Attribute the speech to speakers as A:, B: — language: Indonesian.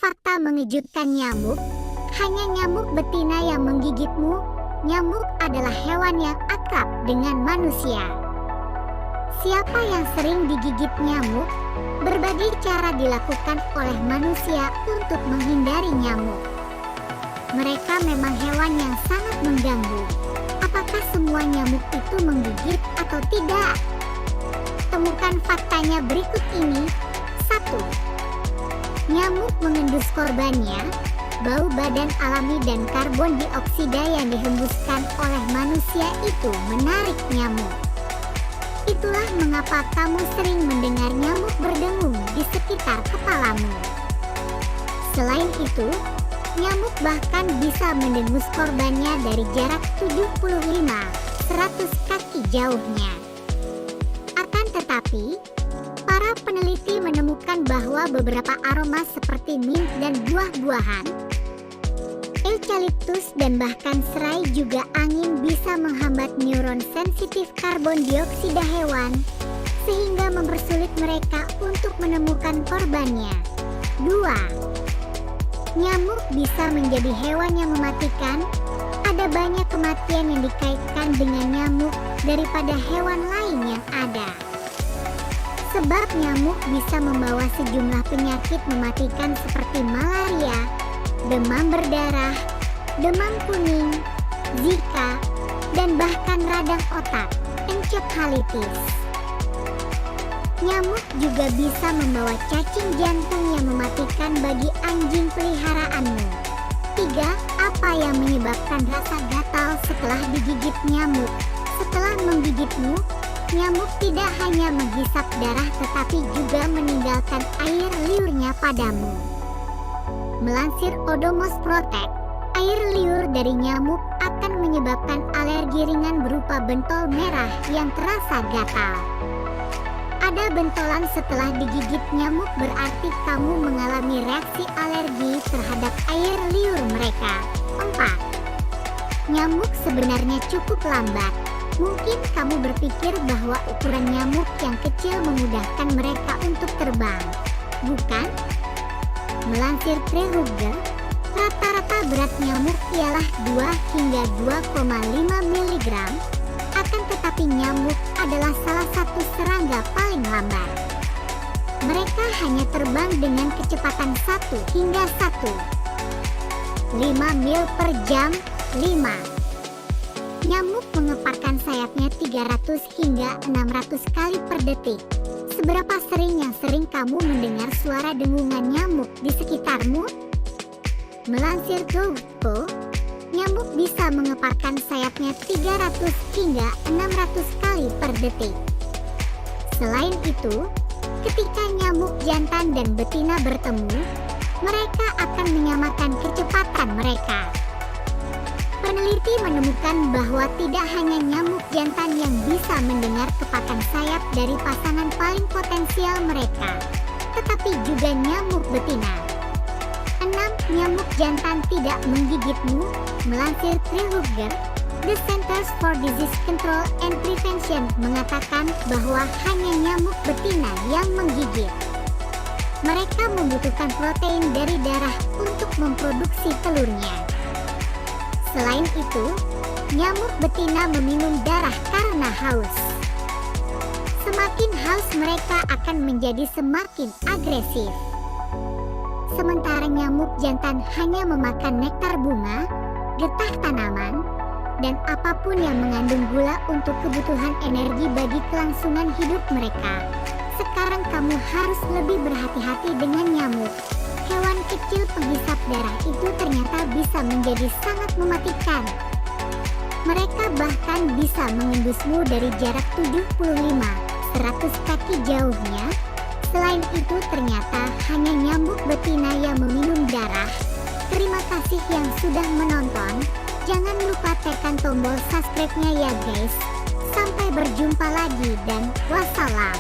A: fakta mengejutkan nyamuk. Hanya nyamuk betina yang menggigitmu. Nyamuk adalah hewan yang akrab dengan manusia. Siapa yang sering digigit nyamuk? Berbagai cara dilakukan oleh manusia untuk menghindari nyamuk. Mereka memang hewan yang sangat mengganggu. Apakah semua nyamuk itu menggigit atau tidak? Temukan faktanya berikut ini. 1. Nyamuk mengendus korbannya. Bau badan alami dan karbon dioksida yang dihembuskan oleh manusia itu menarik nyamuk. Itulah mengapa kamu sering mendengar nyamuk berdengung di sekitar kepalamu. Selain itu, nyamuk bahkan bisa mendengus korbannya dari jarak 75-100 kaki jauhnya. Akan tetapi, para peneliti menemukan bahwa beberapa aroma seperti mint dan buah-buahan, eukaliptus dan bahkan serai juga angin bisa menghambat neuron sensitif karbon dioksida hewan, sehingga mempersulit mereka untuk menemukan korbannya. 2. Nyamuk bisa menjadi hewan yang mematikan. Ada banyak kematian yang dikaitkan dengan nyamuk daripada hewan lain yang ada. Sebab nyamuk bisa membawa sejumlah penyakit mematikan seperti malaria, demam berdarah, demam kuning, Zika, dan bahkan radang otak, encephalitis. Nyamuk juga bisa membawa cacing jantung yang mematikan bagi anjing peliharaanmu. 3. Apa yang menyebabkan rasa gatal setelah digigit nyamuk? Setelah menggigitmu, nyamuk tidak hanya menghisap darah tetapi juga meninggalkan air liurnya padamu. Melansir Odomos Protect, air liur dari nyamuk akan menyebabkan alergi ringan berupa bentol merah yang terasa gatal. Ada bentolan setelah digigit nyamuk berarti kamu mengalami reaksi alergi terhadap air liur mereka. 4. Nyamuk sebenarnya cukup lambat. Mungkin kamu berpikir bahwa ukuran nyamuk yang kecil memudahkan mereka untuk terbang. Bukan? Melansir Treehugger, rata-rata berat nyamuk ialah 2 hingga 2,5 mg. Akan tetapi nyamuk adalah salah satu serangga paling lambat. Mereka hanya terbang dengan kecepatan 1 hingga 1,5 mil per jam. 5. Nyamuk mengepakkan sayapnya 300 hingga 600 kali per detik. Seberapa sering kamu mendengar suara dengungan nyamuk di sekitarmu? Melansir Goatco, nyamuk bisa mengepakkan sayapnya 300 hingga 600 kali per detik. Selain itu, ketika nyamuk jantan dan betina bertemu, mereka akan menyamakan kecepatan mereka. Peneliti menemukan bahwa tidak hanya nyamuk jantan yang bisa mendengar kepakan sayap dari pasangan paling potensial mereka, tetapi juga nyamuk betina. 6. Nyamuk jantan tidak menggigitmu. Melansir Treehugger, The Centers for Disease Control and Prevention mengatakan bahwa hanya nyamuk betina yang menggigit. Mereka membutuhkan protein dari darah untuk memproduksi telurnya. Selain itu, nyamuk betina meminum darah karena haus. Semakin haus mereka akan menjadi semakin agresif. Sementara nyamuk jantan hanya memakan nektar bunga, getah tanaman, dan apapun yang mengandung gula untuk kebutuhan energi bagi kelangsungan hidup mereka. Sekarang kamu harus lebih berhati-hati dengan nyamuk. Hewan kecil penghisap darah itu ternyata bisa menjadi sangat mematikan. Mereka bahkan bisa mengendusmu dari jarak 75-100 kaki jauhnya. Selain itu ternyata hanya nyamuk betina yang meminum darah. Terima kasih yang sudah menonton. Jangan lupa tekan tombol subscribe-nya ya guys. Sampai berjumpa lagi dan wassalam.